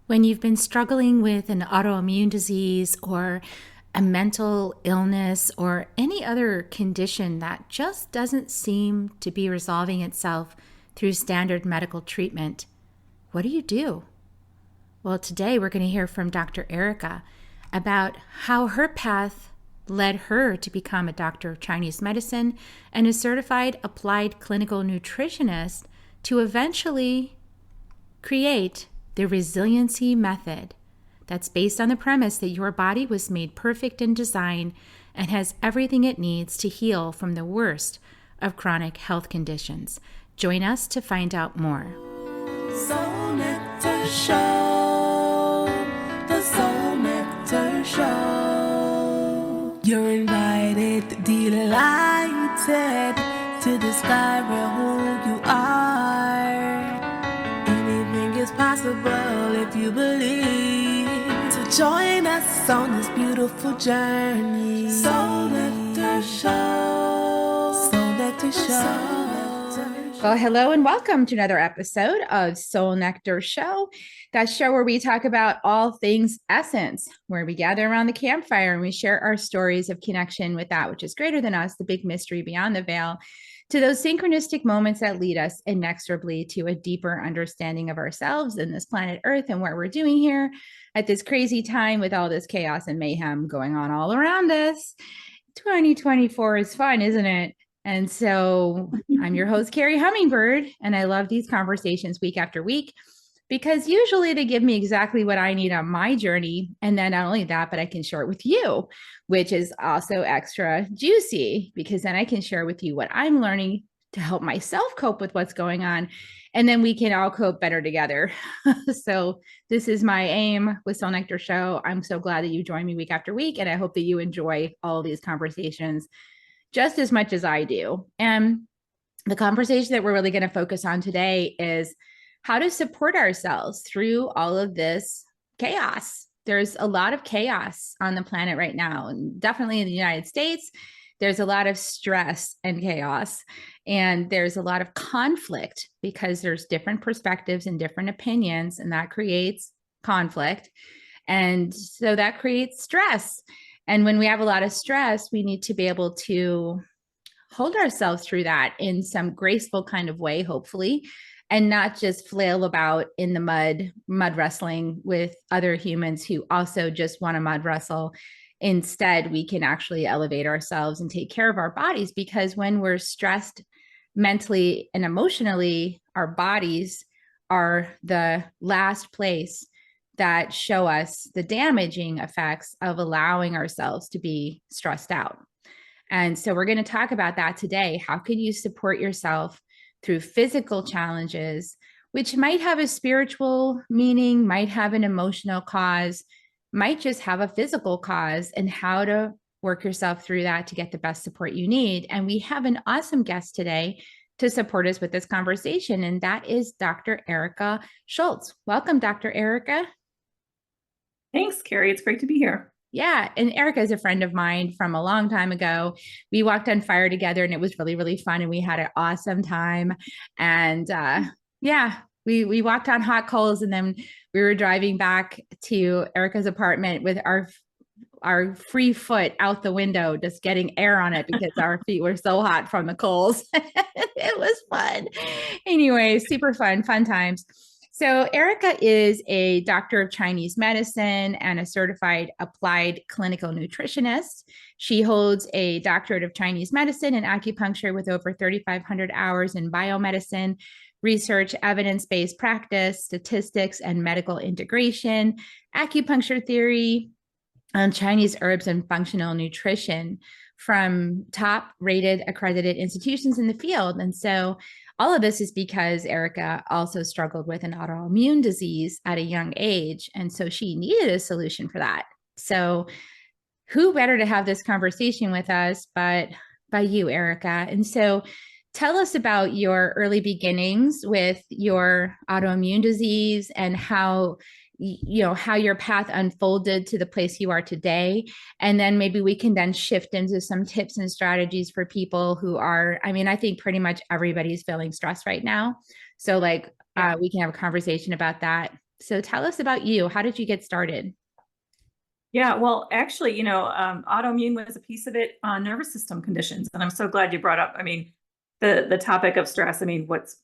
When you've been struggling with an autoimmune disease or a mental illness or any other condition that just doesn't seem to be resolving itself through standard medical treatment, what do you do? Well, today we're going to hear from Dr. Erika about how her path led her to become a doctor of Chinese medicine and a certified applied clinical nutritionist to eventually create the Resiliency Method that's based on the premise that your body was made perfect in design and has everything it needs to heal from the worst of chronic health conditions. Join us to find out more. Soul Nectar Show, the Soul Nectar Show. You're invited, delighted to discover who you are. Anything is possible if you believe. So join us on this beautiful journey. Soul Nectar Show, Soul Nectar Show. Well, hello and welcome to another episode of Soul Nectar Show, that show where we talk about all things essence, where we gather around the campfire and we share our stories of connection with that which is greater than us, the big mystery beyond the veil, to those synchronistic moments that lead us inexorably to a deeper understanding of ourselves and this planet Earth and what we're doing here at this crazy time with all this chaos and mayhem going on all around us. 2024 is fun, isn't it? And so I'm your host, Carrie Hummingbird, and I love these conversations week after week because usually they give me exactly what I need on my journey. And then not only that, but I can share it with you, which is also extra juicy because then I can share with you what I'm learning to help myself cope with what's going on. And then we can all cope better together. So this is my aim with Soul Nectar Show. I'm so glad that you join me week after week, and I hope that you enjoy all of these conversations just as much as I do. And the conversation that we're really going to focus on today is how to support ourselves through all of this chaos. There's a lot of chaos on the planet right now, and definitely in the United States, there's a lot of stress and chaos, and there's a lot of conflict because there's different perspectives and different opinions, and that creates conflict. And so that creates stress. And when we have a lot of stress, we need to be able to hold ourselves through that in some graceful kind of way, hopefully, and not just flail about in the mud wrestling with other humans who also just want to mud wrestle. Instead, we can actually elevate ourselves and take care of our bodies, because when we're stressed mentally and emotionally, our bodies are the last place that show us the damaging effects of allowing ourselves to be stressed out. And so we're going to talk about that today. How can you support yourself through physical challenges, which might have a spiritual meaning, might have an emotional cause, might just have a physical cause, and how to work yourself through that to get the best support you need. And we have an awesome guest today to support us with this conversation, and that is Dr. Erika Schultz. Welcome, Dr. Erika. Thanks, Carrie. It's great to be here. Yeah. And Erika is a friend of mine from a long time ago. We walked on fire together and it was really, really fun. And we had an awesome time. And we walked on hot coals, and then we were driving back to Erika's apartment with our free foot out the window, just getting air on it because our feet were so hot from the coals. It was fun. Anyway, super fun times. So Erika is a doctor of Chinese medicine and a certified applied clinical nutritionist. She holds a doctorate of Chinese medicine and acupuncture with over 3,500 hours in biomedicine, research, evidence-based practice, statistics, and medical integration, acupuncture theory, on Chinese herbs and functional nutrition from top-rated accredited institutions in the field. And so all of this is because Erika also struggled with an autoimmune disease at a young age. And so she needed a solution for that. So who better to have this conversation with us but by you, Erika? And so tell us about your early beginnings with your autoimmune disease and how your path unfolded to the place you are today. And then maybe we can then shift into some tips and strategies for people who are, I think pretty much everybody's feeling stressed right now. So we can have a conversation about that. So tell us about you. How did you get started? Yeah, well, actually, autoimmune was a piece of it, nervous system conditions. And I'm so glad you brought up, the topic of stress. What's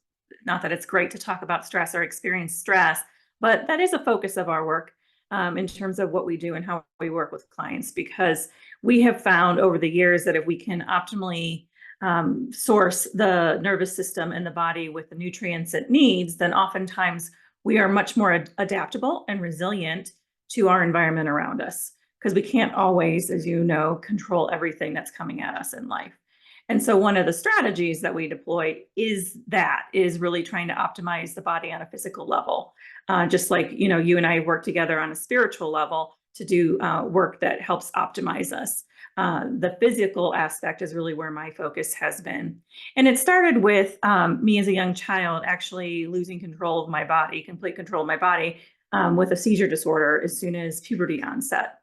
not that it's great to talk about stress or experience stress, but that is a focus of our work in terms of what we do and how we work with clients, because we have found over the years that if we can optimally source the nervous system and the body with the nutrients it needs, then oftentimes we are much more adaptable and resilient to our environment around us, because we can't always, as you know, control everything that's coming at us in life. And so one of the strategies that we deploy is really trying to optimize the body on a physical level. Just like, you and I work together on a spiritual level to do work that helps optimize us. The physical aspect is really where my focus has been. And it started with me as a young child actually losing control of my body, complete control of my body, with a seizure disorder as soon as puberty onset.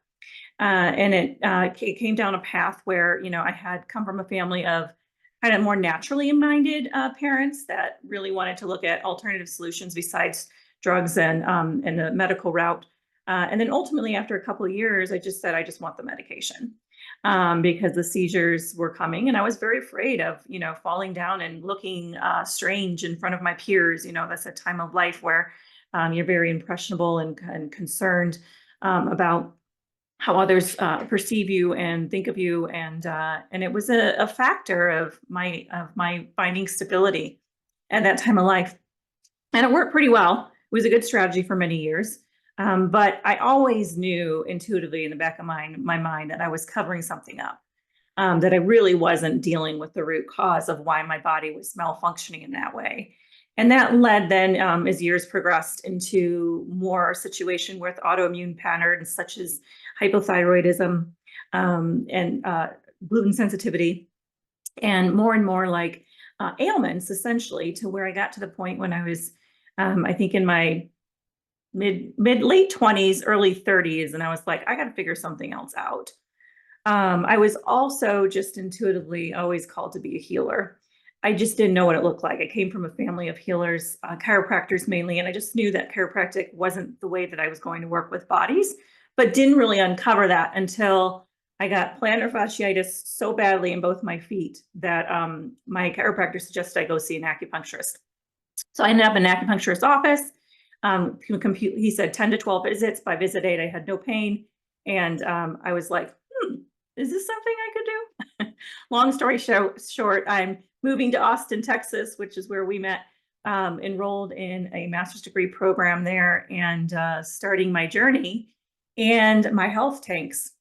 And it came down a path where, I had come from a family of kind of more naturally minded parents that really wanted to look at alternative solutions besides drugs and the medical route. And then ultimately, after a couple of years, I just said, I just want the medication because the seizures were coming. And I was very afraid of, falling down and looking strange in front of my peers. That's a time of life where you're very impressionable and concerned about how others perceive you and think of you, and it was a factor of my finding stability at that time of life, and it worked pretty well. It was a good strategy for many years, but I always knew intuitively in the back of my mind that I was covering something up, that I really wasn't dealing with the root cause of why my body was malfunctioning in that way. And that led then, as years progressed, into more situation with autoimmune patterns such as hypothyroidism and gluten sensitivity, and more like ailments, essentially, to where I got to the point when I was, I think, in my late 20s, early 30s, and I was like, I got to figure something else out. I was also just intuitively always called to be a healer. I just didn't know what it looked like. I came from a family of healers, chiropractors mainly, and I just knew that chiropractic wasn't the way that I was going to work with bodies, but didn't really uncover that until I got plantar fasciitis so badly in both my feet that my chiropractor suggested I go see an acupuncturist. So I ended up in an acupuncturist's office. He said 10 to 12 visits. By visit 8, I had no pain. And I was like, is this something I could do? Long story short, I'm moving to Austin, Texas, which is where we met, enrolled in a master's degree program there, and starting my journey, and my health tanks.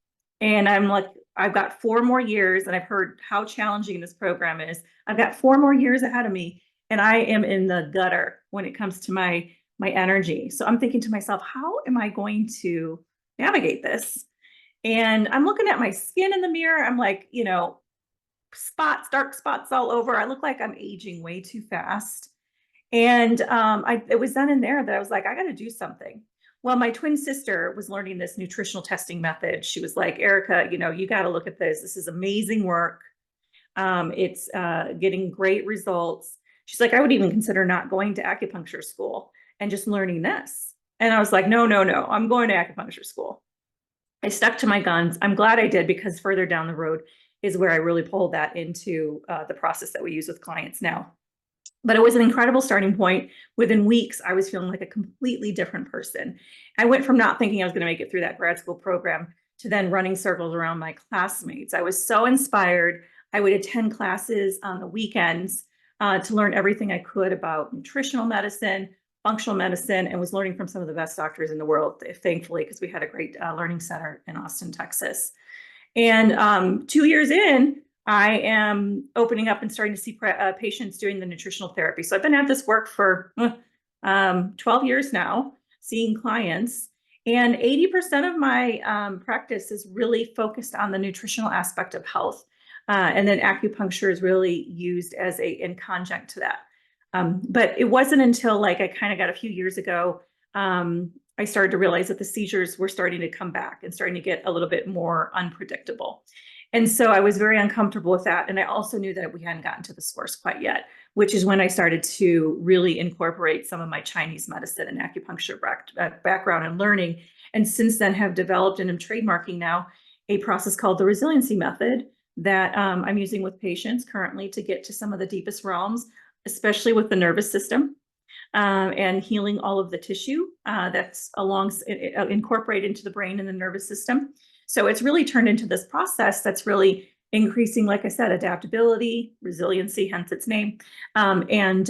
And I'm like, I've got 4 more years, and I've heard how challenging this program is. I've got 4 more years ahead of me, and I am in the gutter when it comes to my energy. So I'm thinking to myself, how am I going to navigate this? And I'm looking at my skin in the mirror. I'm like, spots, dark spots all over. I look like I'm aging way too fast. And it was then and there that I was like, I got to do something. Well, my twin sister was learning this nutritional testing method. She was like, Erika, you got to look at this. This is amazing work. It's getting great results. She's like, I would even consider not going to acupuncture school and just learning this. And I was like, no, I'm going to acupuncture school. I stuck to my guns. I'm glad I did, because further down the road is where I really pulled that into the process that we use with clients now. But it was an incredible starting point. Within weeks, I was feeling like a completely different person. I went from not thinking I was going to make it through that grad school program to then running circles around my classmates. I was so inspired. I would attend classes on the weekends to learn everything I could about nutritional medicine, functional medicine, and was learning from some of the best doctors in the world, thankfully, because we had a great learning center in Austin, Texas. And 2 years in, I am opening up and starting to see patients doing the nutritional therapy. So I've been at this work for 12 years now, seeing clients. And 80% of my practice is really focused on the nutritional aspect of health. And then acupuncture is really used as in conjunct to that. But it wasn't until I kind of got a few years ago, I started to realize that the seizures were starting to come back and starting to get a little bit more unpredictable. And so I was very uncomfortable with that. And I also knew that we hadn't gotten to the source quite yet, which is when I started to really incorporate some of my Chinese medicine and acupuncture background and learning. And since then have developed and am trademarking now a process called the Resiliency Method that I'm using with patients currently to get to some of the deepest realms, especially with the nervous system. And healing all of the tissue that's incorporated into the brain and the nervous system. So it's really turned into this process that's really increasing, like I said, adaptability, resiliency, hence its name, and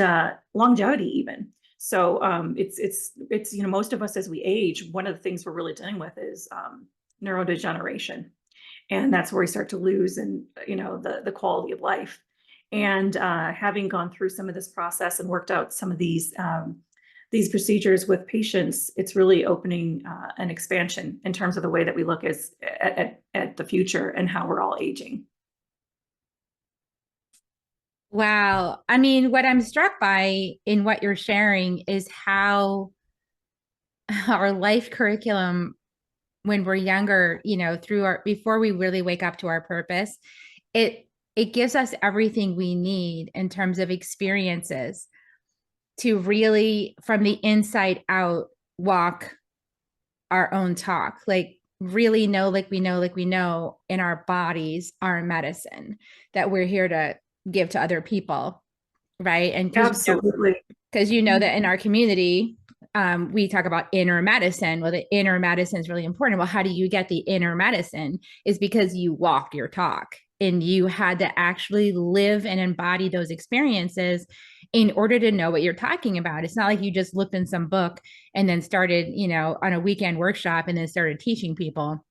longevity even. So it's most of us as we age, one of the things we're really dealing with is neurodegeneration, and that's where we start to lose the quality of life. And having gone through some of this process and worked out some of these procedures with patients, it's really opening an expansion in terms of the way that we look at the future and how we're all aging. Wow. I mean, what I'm struck by in what you're sharing is how our life curriculum when we're younger, before we really wake up to our purpose, it gives us everything we need in terms of experiences to really, from the inside out, walk our own talk, like really know, like we know in our bodies, our medicine that we're here to give to other people. Right. And absolutely, because that in our community, we talk about inner medicine. Well, the inner medicine is really important. Well, how do you get the inner medicine? Is because you walk your talk and you had to actually live and embody those experiences in order to know what you're talking about. It's not like you just looked in some book and then started, on a weekend workshop and then started teaching people.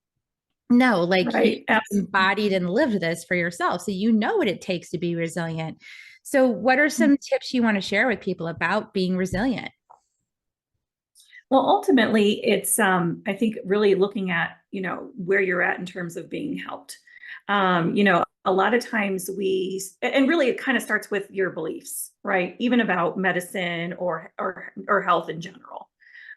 No, like right. You embodied and lived this for yourself. So you know what it takes to be resilient. So what are some tips you want to share with people about being resilient? Well, ultimately, it's I think really looking at where you're at in terms of being helped. A lot of times and really it kind of starts with your beliefs, right? Even about medicine or health in general.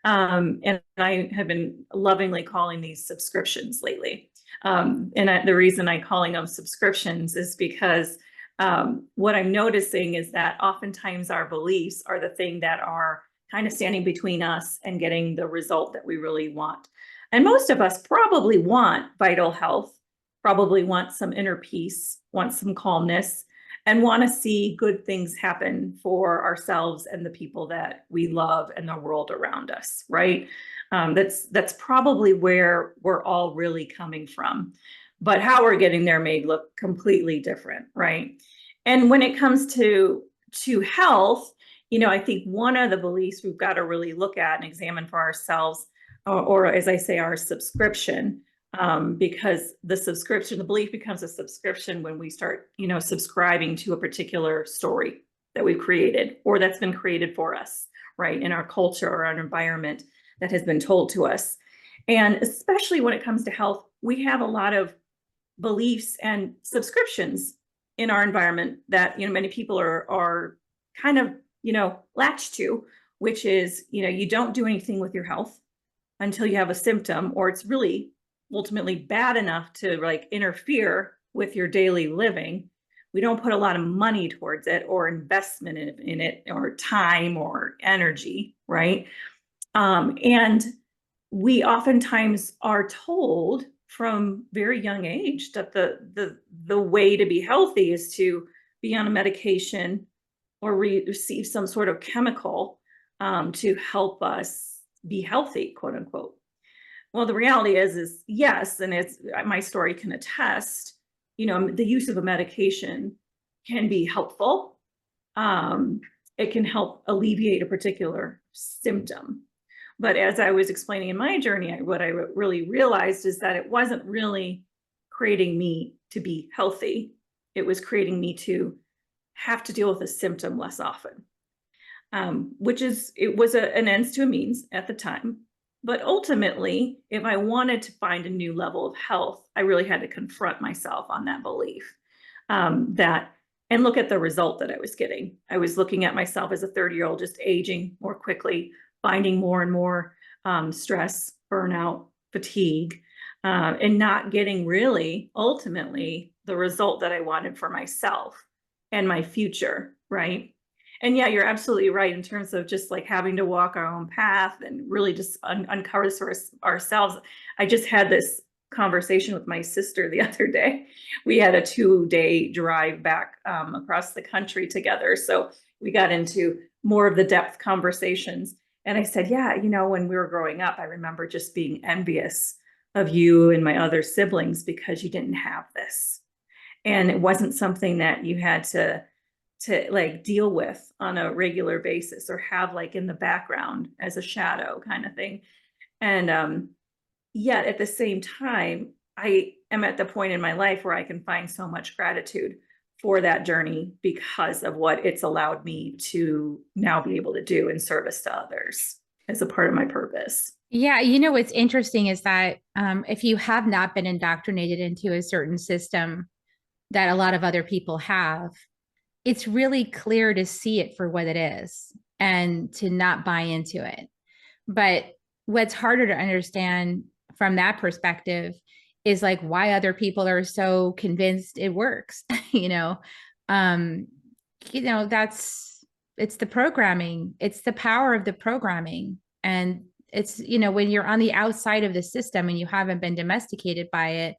And I have been lovingly calling these subscriptions lately. The reason I'm calling them subscriptions is because what I'm noticing is that oftentimes our beliefs are the thing that are kind of standing between us and getting the result that we really want. And most of us probably want vital health, probably want some inner peace, want some calmness, and want to see good things happen for ourselves and the people that we love and the world around us, right? That's probably where we're all really coming from. But how we're getting there may look completely different, right? And when it comes to health, I think one of the beliefs we've got to really look at and examine for ourselves, or as I say, our subscription, because the belief becomes a subscription when we start, subscribing to a particular story that we've created or that's been created for us, right, in our culture or our environment that has been told to us. And especially when it comes to health, we have a lot of beliefs and subscriptions in our environment that, many people are kind of, latched to, which is, you don't do anything with your health until you have a symptom, or it's really ultimately bad enough to like interfere with your daily living. We don't put a lot of money towards it or investment in it or time or energy, right? And we oftentimes are told from very young age that the way to be healthy is to be on a medication or receive some sort of chemical to help us be healthy, quote unquote. Well, the reality is yes, and it's my story can attest, the use of a medication can be helpful. It can help alleviate a particular symptom. But as I was explaining in my journey, what I really realized is that it wasn't really creating me to be healthy. It was creating me to have to deal with a symptom less often, it was an ends to a means at the time. But ultimately, if I wanted to find a new level of health, I really had to confront myself on that belief and look at the result that I was getting. I was looking at myself as a 30-year-old, just aging more quickly, finding more and more stress, burnout, fatigue, and not getting really ultimately the result that I wanted for myself and my future, right? And yeah, you're absolutely right in terms of just like having to walk our own path and really just uncover this for ourselves. I just had this conversation with my sister the other day. We had a 2-day drive back across the country together. So we got into more of the depth conversations. And I said, yeah, when we were growing up, I remember just being envious of you and my other siblings because you didn't have this. And it wasn't something that you had to like deal with on a regular basis or have like in the background as a shadow kind of thing. And yet at the same time, I am at the point in my life where I can find so much gratitude for that journey because of what it's allowed me to now be able to do in service to others as a part of my purpose. Yeah, what's interesting is that if you have not been indoctrinated into a certain system that a lot of other people have, it's really clear to see it for what it is and to not buy into it. But what's harder to understand from that perspective is like why other people are so convinced it works. Um, it's the programming, it's the power of the programming. And it's, when you're on the outside of the system and you haven't been domesticated by it,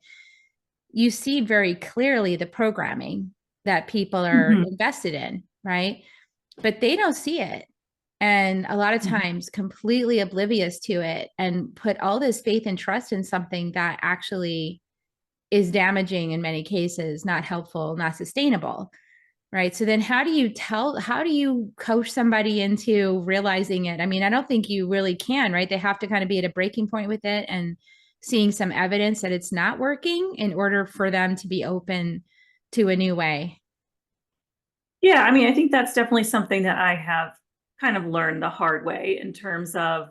you see very clearly the programming that people are invested in, right? But they don't see it. And a lot of times completely oblivious to it and put all this faith and trust in something that actually is damaging in many cases, not helpful, not sustainable. Right. So then how do you coach somebody into realizing it? I mean, I don't think you really can, right? They have to kind of be at a breaking point with it and seeing some evidence that it's not working in order for them to be open to a new way. Yeah, I mean, I think that's definitely something that I have kind of learned the hard way in terms of,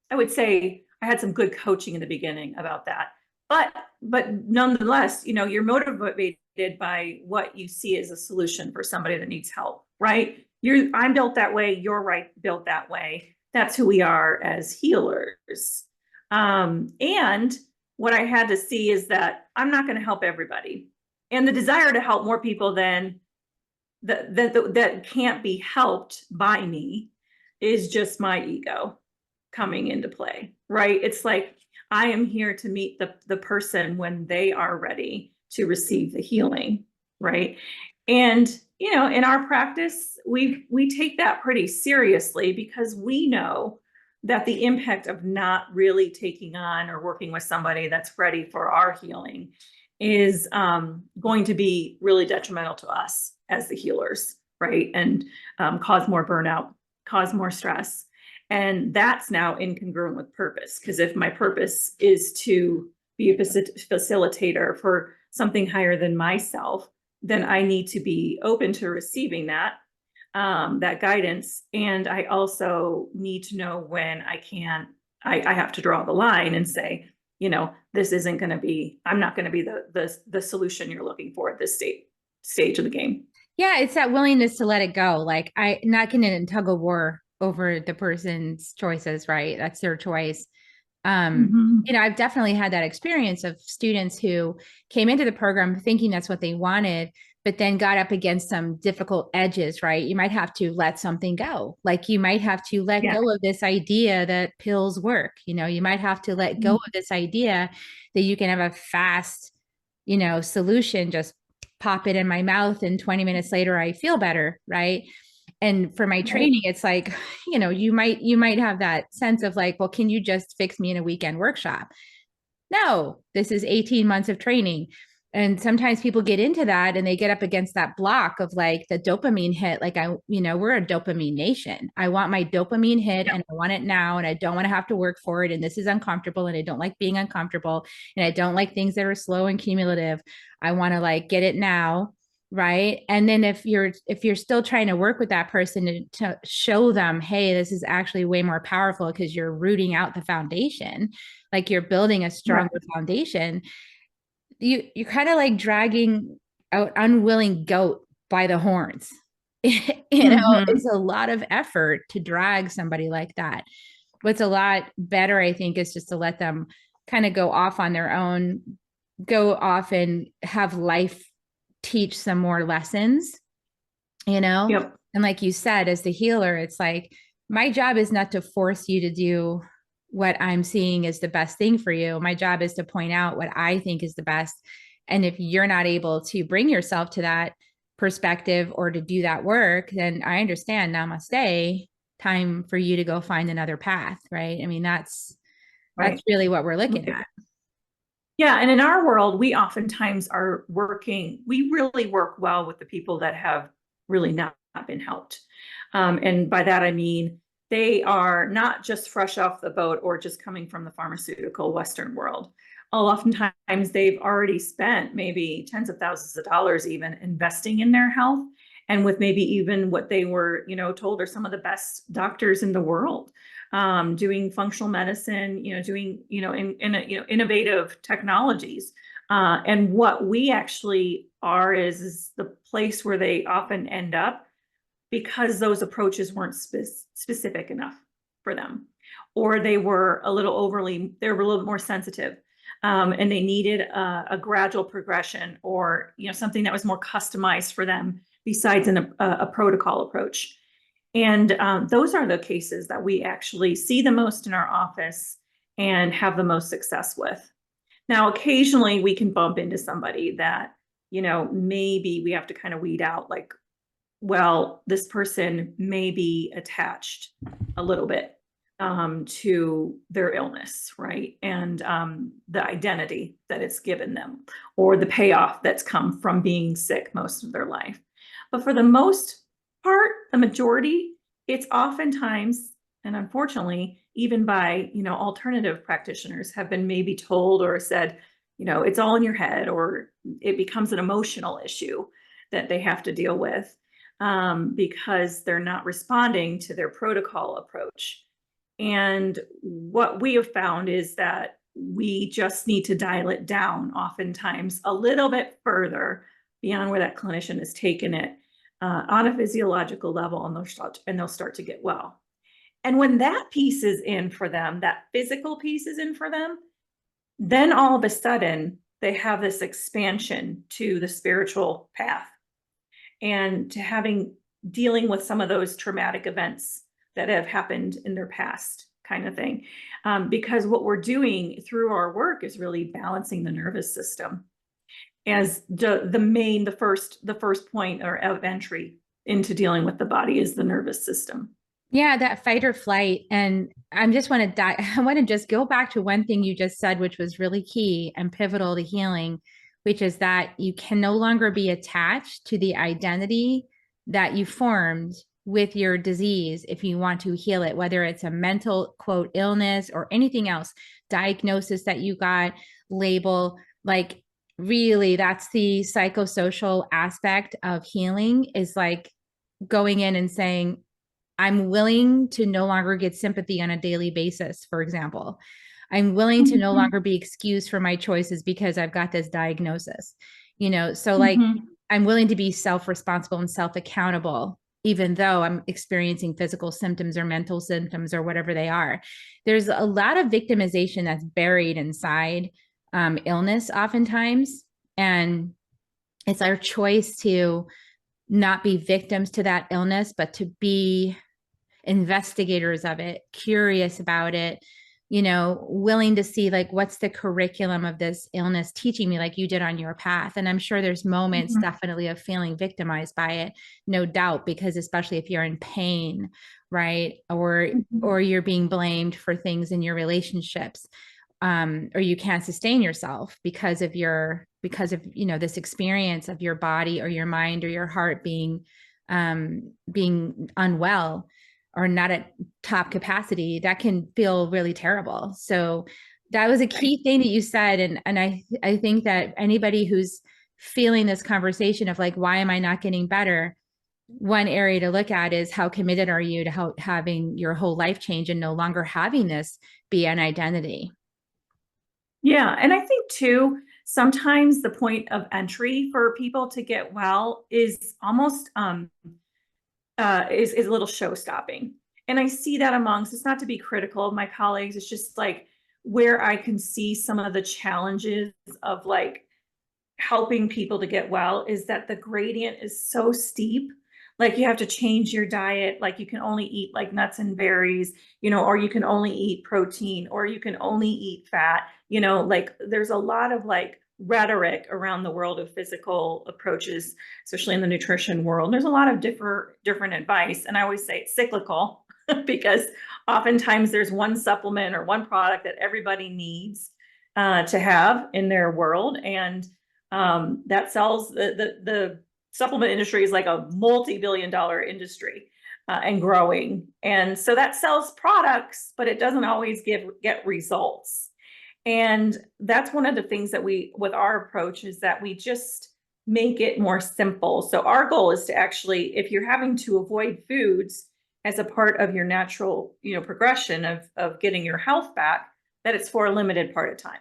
I would say I had some good coaching in the beginning about that. But nonetheless, you're motivated by what you see as a solution for somebody that needs help, right? I'm built that way, you're right, built that way. That's who we are as healers. And what I had to see is that I'm not going to help everybody. And the desire to help more people than that can't be helped by me is just my ego coming into play, right? It's like I am here to meet the person when they are ready to receive the healing, right? And in our practice, we take that pretty seriously because we know that the impact of not really taking on or working with somebody that's ready for our healing is going to be really detrimental to us as the healers, right? And cause more burnout, cause more stress. And that's now incongruent with purpose. Because if my purpose is to be a facilitator for something higher than myself, then I need to be open to receiving that guidance. And I also need to know when I have to draw the line and say, this isn't going to be, I'm not going to be the solution you're looking for at this stage of the game. Yeah, it's that willingness to let it go. Like I not getting in tug of war over the person's choices, right? That's their choice. I've definitely had that experience of students who came into the program thinking that's what they wanted, but then got up against some difficult edges, right? You might have to let something go. Like you might have to let go of this idea that pills work. You might have to let go of this idea that you can have a fast, solution, just pop it in my mouth and 20 minutes later I feel better, right? And for my training, it's like, you might have that sense of like, well, can you just fix me in a weekend workshop? No, this is 18 months of training. And sometimes people get into that and they get up against that block of like the dopamine hit. Like we're a dopamine nation. I want my dopamine hit and I want it now. And I don't want to have to work for it. And this is uncomfortable. And I don't like being uncomfortable. And I don't like things that are slow and cumulative. I want to like get it now. Right. And then if you're still trying to work with that person to show them, hey, this is actually way more powerful because you're rooting out the foundation, like you're building a stronger foundation, you're kind of like dragging an unwilling goat by the horns. It's a lot of effort to drag somebody like that. What's a lot better, I think, is just to let them kind of go off on their own, go off and have life teach some more lessons, you know? Yep. And like you said, as the healer, it's like, my job is not to force you to do what I'm seeing is the best thing for you. My job is to point out what I think is the best. And if you're not able to bring yourself to that perspective or to do that work, then I understand, namaste, time for you to go find another path, right? I mean, that's Right. really what we're looking at. Yeah, and in our world, we oftentimes are working, we really work well with the people that have really not been helped. And by that, I mean, they are not just fresh off the boat or just coming from the pharmaceutical Western world. Oftentimes, they've already spent maybe tens of thousands of dollars even investing in their health, and with maybe even what they were, told are some of the best doctors in the world, doing functional medicine, doing, innovative technologies. And what we actually are is the place where they often end up because those approaches weren't specific enough for them, or they were a little they were a little bit more sensitive. And they needed a gradual progression, or something that was more customized for them besides a protocol approach. And those are the cases that we actually see the most in our office and have the most success with. Now, occasionally we can bump into somebody that, maybe we have to kind of weed out, like, well, this person may be attached a little bit to their illness, right? And the identity that it's given them, or the payoff that's come from being sick most of their life. But for the most part, the majority, it's oftentimes, and unfortunately, even by, alternative practitioners have been maybe told or said, it's all in your head, or it becomes an emotional issue that they have to deal with because they're not responding to their protocol approach. And what we have found is that we just need to dial it down oftentimes a little bit further beyond where that clinician has taken it on a physiological level, and they'll start to get well. And when that piece is in for them, that physical piece is in for them, then all of a sudden they have this expansion to the spiritual path and to dealing with some of those traumatic events that have happened in their past, kind of thing. Because what we're doing through our work is really balancing the nervous system as the first point or of entry into dealing with the body is the nervous system. Yeah, that fight or flight. And I just want to I want to just go back to one thing you just said, which was really key and pivotal to healing, which is that you can no longer be attached to the identity that you formed with your disease if you want to heal it, whether it's a mental, quote, illness or anything else, diagnosis that you got, label, like really that's the psychosocial aspect of healing, is like going in and saying, I'm willing to no longer get sympathy on a daily basis, for example. I'm willing to no longer be excused for my choices because I've got this diagnosis, so like I'm willing to be self-responsible and self-accountable, even though I'm experiencing physical symptoms or mental symptoms or whatever they are. There's a lot of victimization that's buried inside illness oftentimes. And it's our choice to not be victims to that illness, but to be investigators of it, curious about it, willing to see like what's the curriculum of this illness teaching me, like you did on your path. And I'm sure there's moments definitely of feeling victimized by it, no doubt, because especially if you're in pain, right? Or you're being blamed for things in your relationships, or you can't sustain yourself because of this experience of your body or your mind or your heart being unwell or not at top capacity. That can feel really terrible. So that was a key thing that you said. And I think that anybody who's feeling this conversation of like, why am I not getting better? One area to look at is how committed are you to having your whole life change and no longer having this be an identity? Yeah. And I think too, sometimes the point of entry for people to get well is almost is a little show stopping. And I see that amongst, it's not to be critical of my colleagues. It's just like where I can see some of the challenges of like helping people to get well is that the gradient is so steep. Like you have to change your diet. Like you can only eat like nuts and berries, you know, or you can only eat protein, or you can only eat fat, you know, like there's a lot of like rhetoric around the world of physical approaches, especially in the nutrition world. There's a lot of different advice. And I always say it's cyclical because oftentimes there's one supplement or one product that everybody needs to have in their world. And that sells the supplement industry is like a multi-billion-dollar industry and growing. And so that sells products, but it doesn't always get results. And that's one of the things that we, with our approach, is that we just make it more simple. So our goal is to actually, if you're having to avoid foods as a part of your natural, you know, progression of getting your health back, that it's for a limited part of time.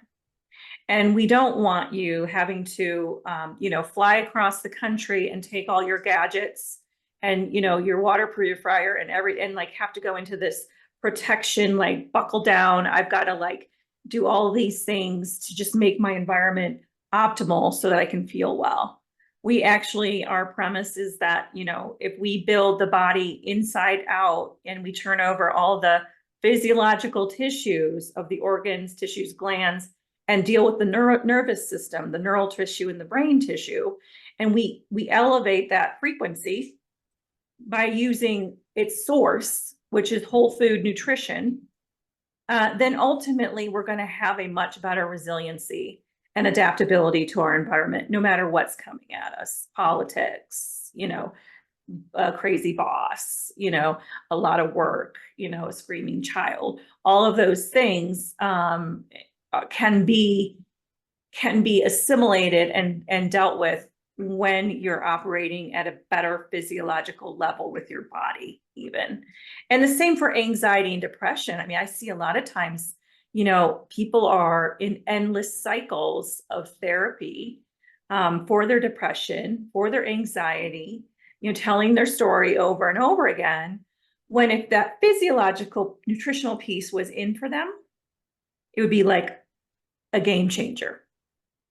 And we don't want you having to, you know, fly across the country and take all your gadgets and, you know, your water purifier and like have to go into this protection, like buckle down. I've got to like do all these things to just make my environment optimal so that I can feel well. We actually, our premise is that, you know, if we build the body inside out and we turn over all the physiological tissues of the organs, tissues, glands, and deal with the nervous system, the neural tissue and the brain tissue, and we elevate that frequency by using its source, which is whole food nutrition, then ultimately we're going to have a much better resiliency and adaptability to our environment, no matter what's coming at us. Politics, you know, a crazy boss, you know, a lot of work, you know, a screaming child, all of those things can be assimilated and dealt with when you're operating at a better physiological level with your body even. And the same for anxiety and depression. I mean, I see a lot of times, you know, people are in endless cycles of therapy for their depression, for their anxiety, you know, telling their story over and over again, when if that physiological nutritional piece was in for them, it would be like a game changer.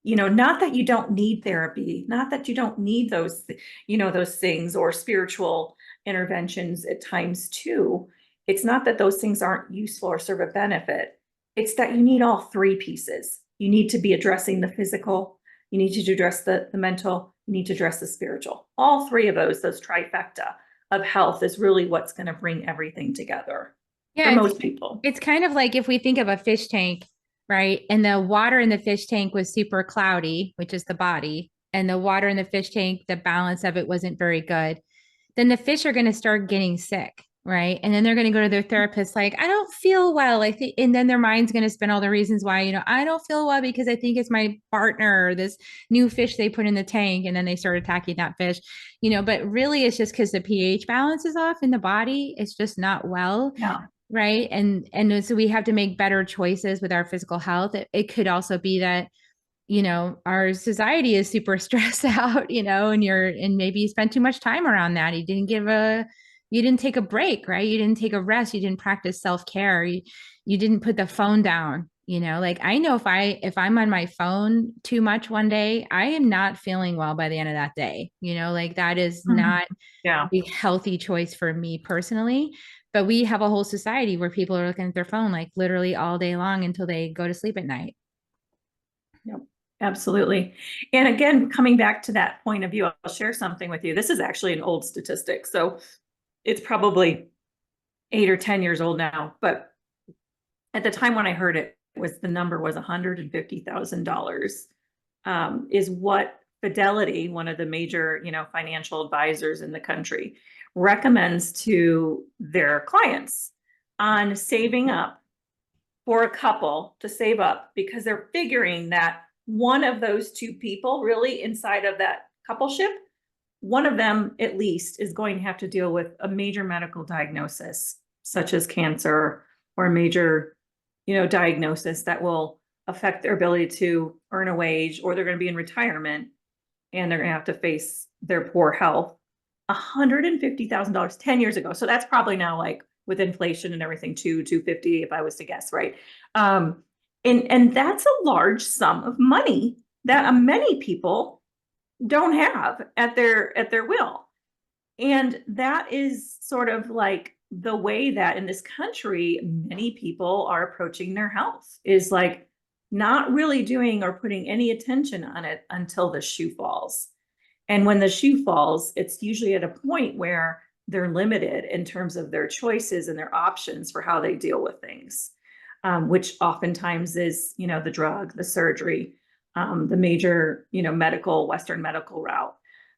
You know, not that you don't need therapy, not that you don't need those, you know, those things or spiritual interventions at times too. It's not that those things aren't useful or serve a benefit. It's that you need all three pieces. You need to be addressing the physical, you need to address the mental, you need to address the spiritual. All three of those trifecta of health is really what's going to bring everything together for most people. It's kind of like if we think of a fish tank, right? And the water in the fish tank was super cloudy, which is the body, and the water in the fish tank, the balance of it wasn't very good. Then the fish are going to start getting sick, right? And then they're going to go to their therapist like, I don't feel well. I think, and then their mind's going to spin all the reasons why, you know, I don't feel well because I think it's my partner or this new fish they put in the tank, and then they start attacking that fish, you know, but really it's just because the pH balance is off in the body. It's just not well. Yeah. Right. And so we have to make better choices with our physical health. It could also be that, you know, our society is super stressed out, you know, and maybe you spent too much time around that. You didn't take a break, right? You didn't take a rest. You didn't practice self-care. You didn't put the phone down, you know, like I know if I'm on my phone too much one day, I am not feeling well by the end of that day, you know, like that is not a healthy choice for me personally. But we have a whole society where people are looking at their phone like literally all day long until they go to sleep at night. Yep, absolutely. And again, coming back to that point of view, I'll share something with you. This is actually an old statistic. So it's probably 8 or 10 years old now. But at the time when I heard it, the number was $150,000 is what Fidelity, one of the major, you know, financial advisors in the country, recommends to their clients on saving up for a couple to save up, because they're figuring that one of those two people really inside of that coupleship, one of them at least is going to have to deal with a major medical diagnosis, such as cancer or a major, you know, diagnosis that will affect their ability to earn a wage, or they're going to be in retirement and they're going to have to face their poor health. $150,000 10 years ago. So that's probably now, like with inflation and everything, $250 if I was to guess, right? And that's a large sum of money that many people don't have at their will. And that is sort of like the way that in this country, many people are approaching their health, is like not really doing or putting any attention on it until the shoe falls. And when the shoe falls, it's usually at a point where they're limited in terms of their choices and their options for how they deal with things, which oftentimes is, the drug, the surgery, the major, Western medical route.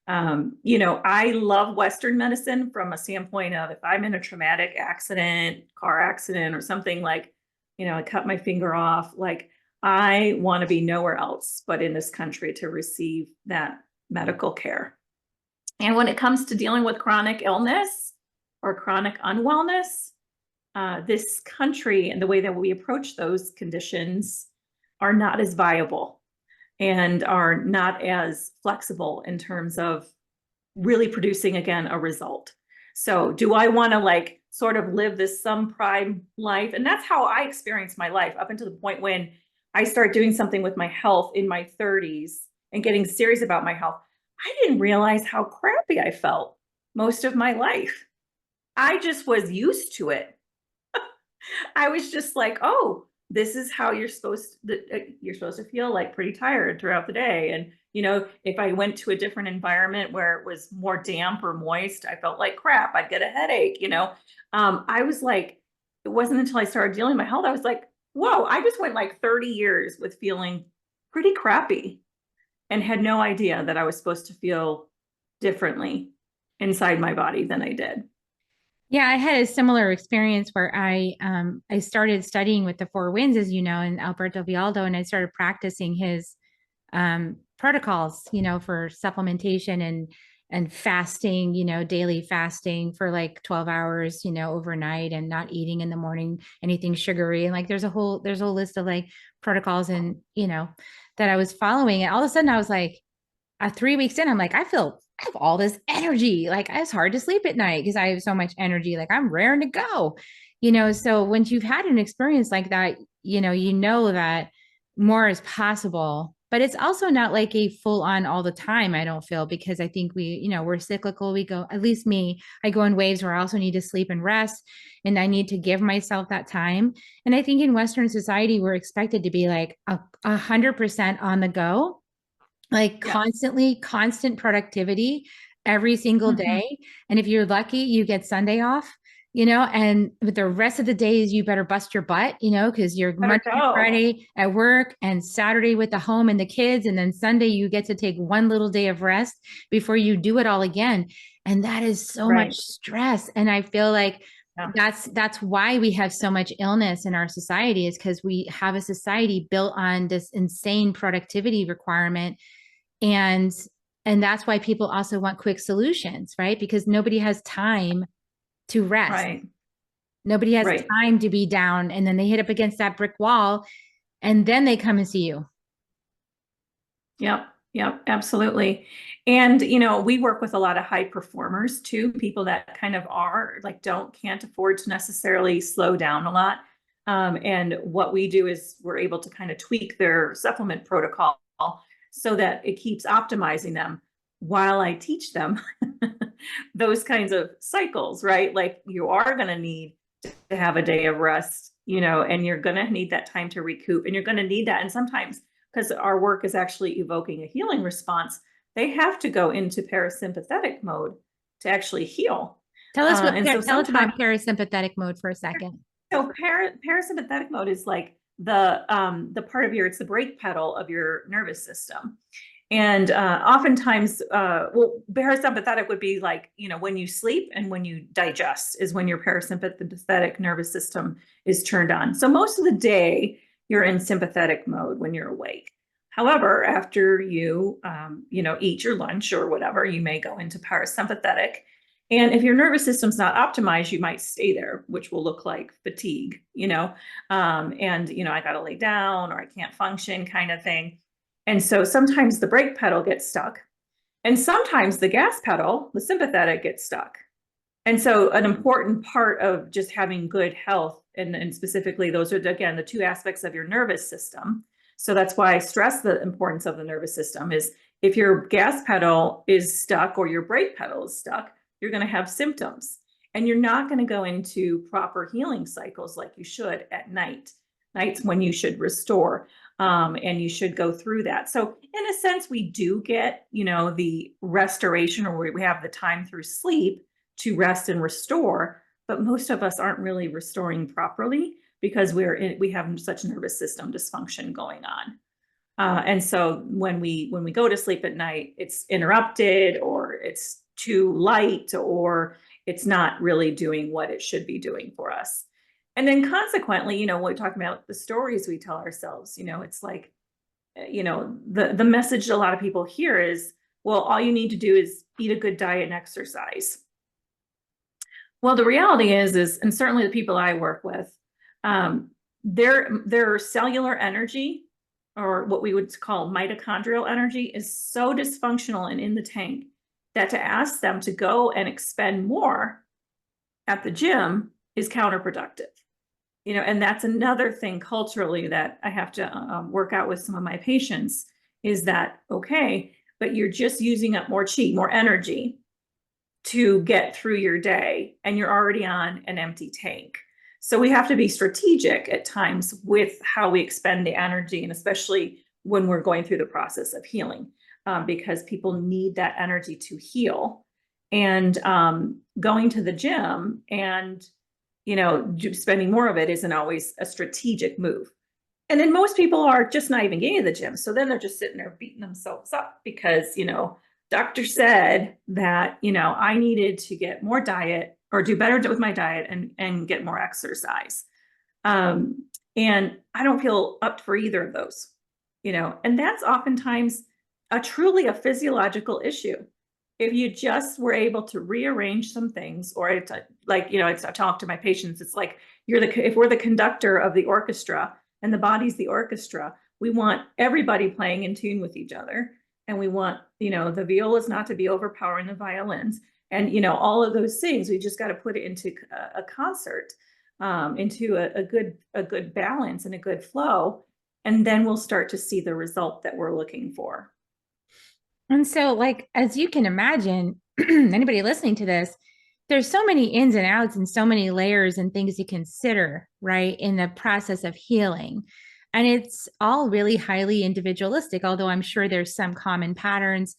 I love Western medicine from a standpoint of if I'm in a traumatic accident, car accident, or something like, I cut my finger off, like I want to be nowhere else but in this country to receive that medical care. And when it comes to dealing with chronic illness or chronic unwellness, this country and the way that we approach those conditions are not as viable and are not as flexible in terms of really producing, again, a result. So do I want to like sort of live this some prime life? And that's how I experienced my life up until the point when I started doing something with my health in my 30s and getting serious about my health. I didn't realize how crappy I felt most of my life. I just was used to it. I was just like, oh, this is how you're supposed to feel, like pretty tired throughout the day. And, if I went to a different environment where it was more damp or moist, I felt like crap. I'd get a headache, I was like, it wasn't until I started dealing with my health, I was like, whoa, I just went like 30 years with feeling pretty crappy and had no idea that I was supposed to feel differently inside my body than I did. Yeah, I had a similar experience where I started studying with the Four Winds, as you know, and Alberto Vialdo, and I started practicing his protocols, for supplementation and fasting, daily fasting for like 12 hours, overnight, and not eating in the morning anything sugary. And like there's a whole list of like protocols and that I was following. And all of a sudden I was like, 3 weeks in, I'm like, I have all this energy. Like it's hard to sleep at night because I have so much energy. Like I'm raring to go, So when you've had an experience like that, you know that more is possible, but it's also not like a full on all the time. I don't feel, because I think we're cyclical. We go, at least me, I go in waves where I also need to sleep and rest, and I need to give myself that time. And I think in Western society, we're expected to be like 100% on the go, like constantly, constant productivity every single day. And if you're lucky, you get Sunday off, and with the rest of the days, you better bust your butt, because you're Monday to Friday at work and Saturday with the home and the kids. And then Sunday, you get to take one little day of rest before you do it all again. And that is so much stress. And I feel like that's why we have so much illness in our society, is because we have a society built on this insane productivity requirement. And that's why people also want quick solutions, right? Because nobody has time to rest. Right. Nobody has time to be down, and then they hit up against that brick wall and then they come and see you. Yep, absolutely. And, we work with a lot of high performers too, people that kind of are like, can't afford to necessarily slow down a lot. And what we do is we're able to kind of tweak their supplement protocol so that it keeps optimizing them while I teach them those kinds of cycles, right? Like you are going to need to have a day of rest, and you're going to need that time to recoup, and you're going to need that. And sometimes, because our work is actually evoking a healing response, they have to go into parasympathetic mode to actually heal. Tell us tell us about parasympathetic mode for a second. So parasympathetic mode is like the part of it's the brake pedal of your nervous system. And oftentimes, parasympathetic would be like, when you sleep and when you digest is when your parasympathetic nervous system is turned on. So most of the day you're in sympathetic mode when you're awake. However, after you, eat your lunch or whatever, you may go into parasympathetic. And if your nervous system's not optimized, you might stay there, which will look like fatigue, and, I got to lay down or I can't function kind of thing. And so sometimes the brake pedal gets stuck, and sometimes the gas pedal, the sympathetic, gets stuck. And so an important part of just having good health And specifically, those are, again, the two aspects of your nervous system. So that's why I stress the importance of the nervous system is if your gas pedal is stuck or your brake pedal is stuck, you're going to have symptoms. And you're not going to go into proper healing cycles like you should at nights when you should restore. And you should go through that. So in a sense, we do get, the restoration, or we have the time through sleep to rest and restore, but most of us aren't really restoring properly because we have such nervous system dysfunction going on. And so when we go to sleep at night, it's interrupted, or it's too light, or it's not really doing what it should be doing for us. And then consequently, when we're talking about the stories we tell ourselves, it's like, the message a lot of people hear is, well, all you need to do is eat a good diet and exercise. Well, the reality is, and certainly the people I work with, their cellular energy, or what we would call mitochondrial energy, is so dysfunctional and in the tank that to ask them to go and expend more at the gym is counterproductive. And that's another thing culturally that I have to work out with some of my patients is that, okay, but you're just using up more chi, more energy to get through your day, and you're already on an empty tank. So we have to be strategic at times with how we expend the energy, and especially when we're going through the process of healing, because people need that energy to heal. And going to the gym and spending more of it isn't always a strategic move. And then most people are just not even getting to the gym. So then they're just sitting there beating themselves up because, doctor said that, I needed to get more diet or do better with my diet and get more exercise. And I don't feel up for either of those, and that's oftentimes truly a physiological issue. If you just were able to rearrange some things, or I talk to my patients, it's like if we're the conductor of the orchestra and the body's the orchestra, we want everybody playing in tune with each other. And we want, the violas not to be overpowering the violins, and, all of those things. We just got to put it into a concert, into a good balance and a good flow. And then we'll start to see the result that we're looking for. And so, like, as you can imagine, anybody listening to this, there's so many ins and outs and so many layers and things to consider, right, in the process of healing. And it's all really highly individualistic, although I'm sure there's some common patterns,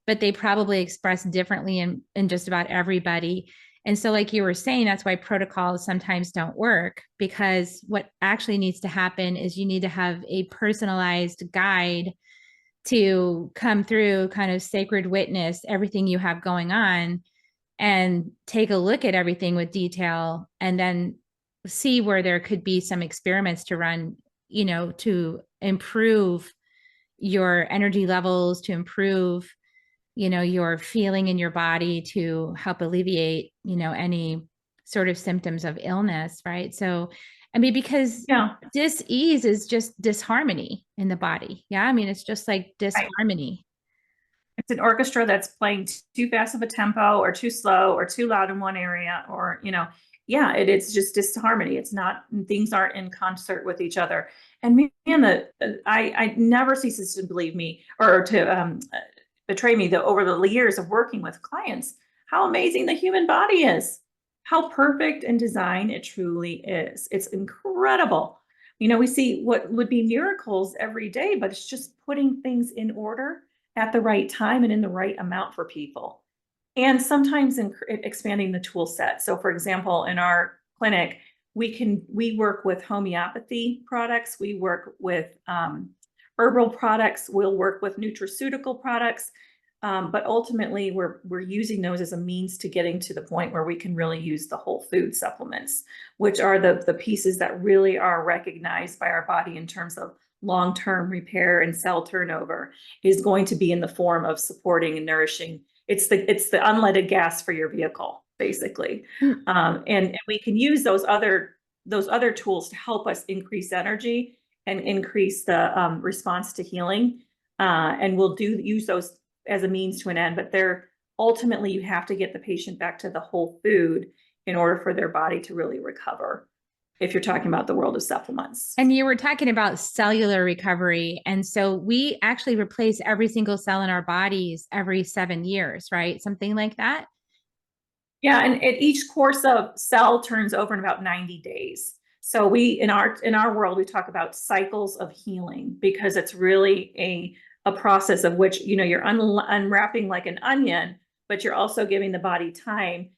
but they probably express differently in just about everybody. And so, like you were saying, that's why protocols sometimes don't work, because what actually needs to happen is you need to have a personalized guide to come through, kind of sacred witness everything you have going on and take a look at everything with detail, and then see where there could be some experiments to run, to improve your energy levels, to improve, your feeling in your body, to help alleviate, any sort of symptoms of illness, right? So I mean, because dis-ease is just disharmony in the body. Yeah. I mean, it's just like disharmony. It's an orchestra that's playing too fast of a tempo, or too slow, or too loud in one area, or, it's just disharmony. It's not, things aren't in concert with each other. And man, I never ceases to believe me, or to betray me, that over the years of working with clients, how amazing the human body is. How perfect and designed it truly is. It's incredible. We see what would be miracles every day, but it's just putting things in order at the right time and in the right amount for people. And sometimes expanding the tool set. So for example, in our clinic, we work with homeopathy products. We work with herbal products. We'll work with nutraceutical products. But ultimately, we're using those as a means to getting to the point where we can really use the whole food supplements, which are the pieces that really are recognized by our body in terms of long-term repair and cell turnover, is going to be in the form of supporting and nourishing. It's the unleaded gas for your vehicle, basically. And we can use those other tools to help us increase energy and increase the response to healing. And we'll use those as a means to an end, but ultimately you have to get the patient back to the whole food in order for their body to really recover. if you're talking about the world of supplements. And you were talking about cellular recovery. And so we actually replace every single cell in our bodies every 7 years, right? Something like that. Yeah, and at each course of cell turns over in about 90 days. So we in our world we talk about cycles of healing, because it's really a process of which, you know, you're unwrapping like an onion, but you're also giving the body time.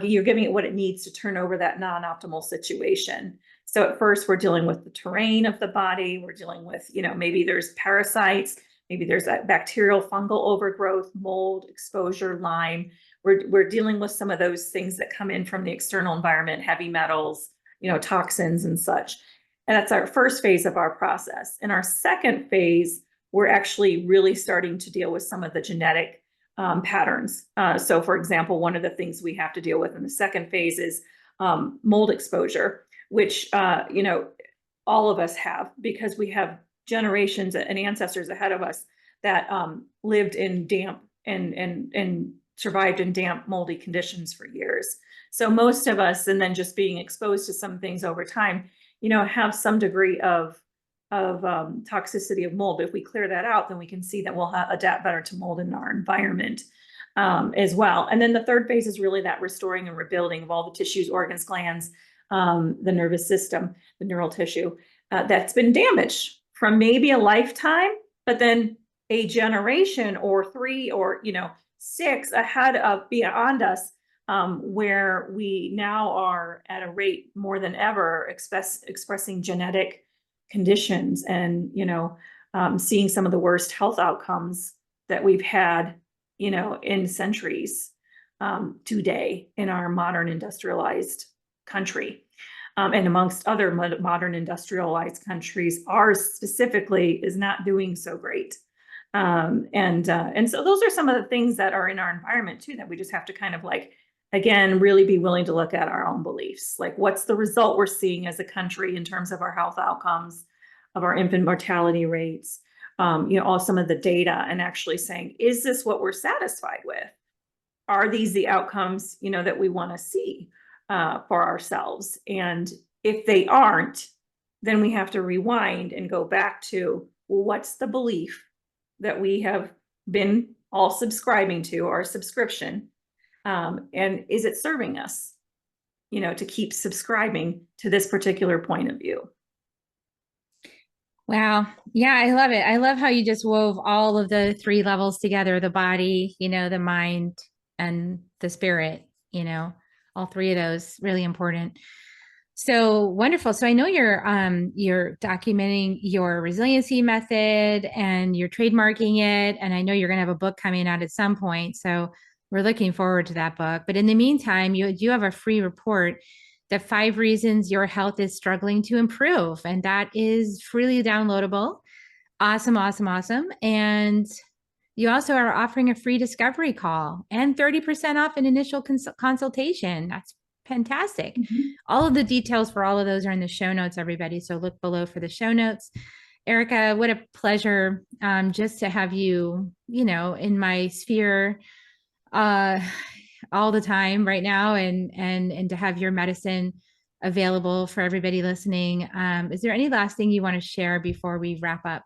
You're giving it what it needs to turn over that non-optimal situation. So at first we're dealing with the terrain of the body. We're dealing with, you know, maybe there's parasites, maybe there's a bacterial fungal overgrowth, mold, exposure, Lyme. We're dealing with some of those things that come in from the external environment, heavy metals, you know, toxins and such. And that's our first phase of our process. In our second phase, we're actually really starting to deal with some of the genetic patterns. So for example, one of the things we have to deal with in the second phase is mold exposure, which, you know, all of us have, because we have generations and ancestors ahead of us that lived in damp and survived in damp, moldy conditions for years. So most of us, and then just being exposed to some things over time, you know, have some degree of toxicity of mold. But if we clear that out, then we can see that we'll adapt better to mold in our environment as well. And then the third phase is really that restoring and rebuilding of all the tissues, organs, glands, the nervous system, the neural tissue that's been damaged from maybe a lifetime, but then a generation or 3 or, you know, 6 ahead of beyond us, where we now are at a rate more than ever expressing genetic conditions and, you know, seeing some of the worst health outcomes that we've had, you know, in centuries today in our modern industrialized country. And amongst other modern industrialized countries, ours specifically is not doing so great. And so those are some of the things that are in our environment too, that we just have to kind of like, again, really be willing to look at our own beliefs. Like, what's the result we're seeing as a country in terms of our health outcomes, of our infant mortality rates, you know, all some of the data, and actually saying, is this what we're satisfied with? Are these the outcomes, you know, that we want to see for ourselves? And if they aren't, then we have to rewind and go back to, well, what's the belief that we have been all subscribing to, our subscription, and is it serving us, you know, to keep subscribing to this particular point of view? Wow. Yeah, I love it. I love how you just wove all of the 3 levels together, the body, you know, the mind and the spirit, you know, all 3 of those really important. So wonderful. So I know you're documenting your resiliency method and you're trademarking it. And I know you're going to have a book coming out at some point. So we're looking forward to that book. But in the meantime, you do have a free report, the 5 reasons your health is struggling to improve. And that is freely downloadable. Awesome, awesome, awesome. And you also are offering a free discovery call and 30% off an initial consultation. That's fantastic. Mm-hmm. All of the details for all of those are in the show notes, everybody. So look below for the show notes. Erika, what a pleasure just to have you, you know, in my sphere all the time right now, and to have your medicine available for everybody listening. Is there any last thing you want to share before we wrap up?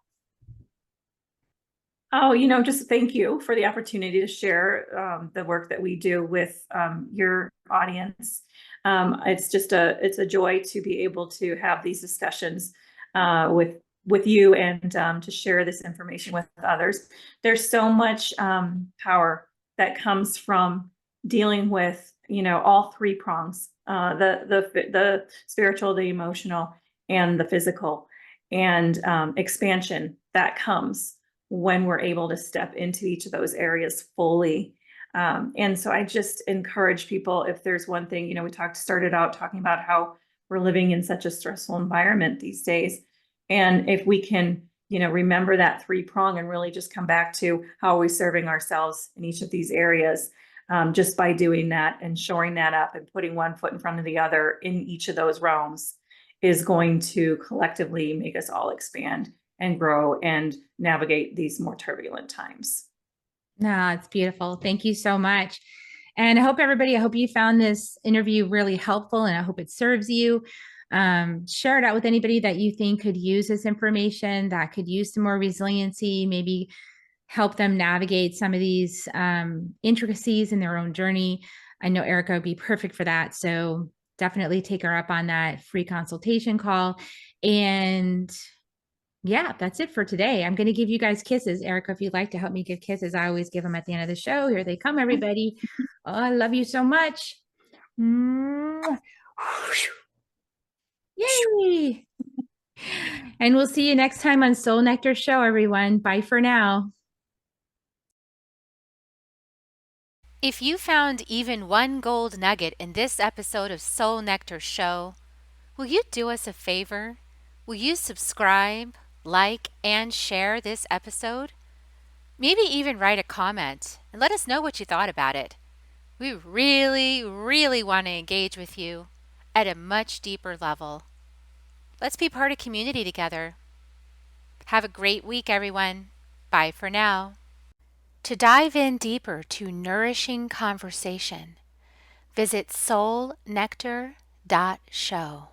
Oh, you know, just thank you for the opportunity to share the work that we do with your audience. It's just it's a joy to be able to have these discussions with you, and to share this information with others. There's so much power that comes from dealing with, you know, all 3 prongs, the spiritual, the emotional, and the physical, and expansion that comes when we're able to step into each of those areas fully. And so I just encourage people, if there's one thing, you know, we started out talking about how we're living in such a stressful environment these days. And if we can, you know, remember that 3 prong and really just come back to how are we serving ourselves in each of these areas, just by doing that and shoring that up and putting one foot in front of the other in each of those realms, is going to collectively make us all expand and grow and navigate these more turbulent times. No, it's beautiful. Thank you so much. And I hope you found this interview really helpful, and I hope it serves you. Share it out with anybody that you think could use this information, that could use some more resiliency, maybe help them navigate some of these intricacies in their own journey. I know Erika would be perfect for that. So definitely take her up on that free consultation call. And yeah, that's it for today. I'm going to give you guys kisses. Erika, if you'd like to help me give kisses, I always give them at the end of the show. Here they come, everybody. Oh, I love you so much. Yay. And we'll see you next time on Soul Nectar Show, everyone. Bye for now. If you found even one gold nugget in this episode of Soul Nectar Show, will you do us a favor? Will you subscribe, like, and share this episode? Maybe even write a comment and let us know what you thought about it. We really, really want to engage with you at a much deeper level. Let's be part of community together. Have a great week, everyone. Bye for now. To dive in deeper to nourishing conversation, visit soulnectar.show.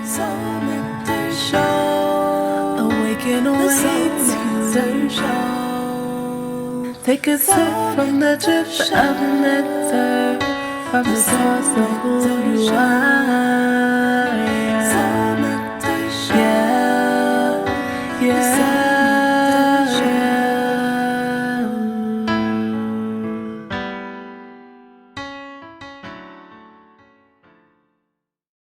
Soul Nectar Show. Awaken, awake to show. Take a sip from the drip of nectar, from the source of who you are.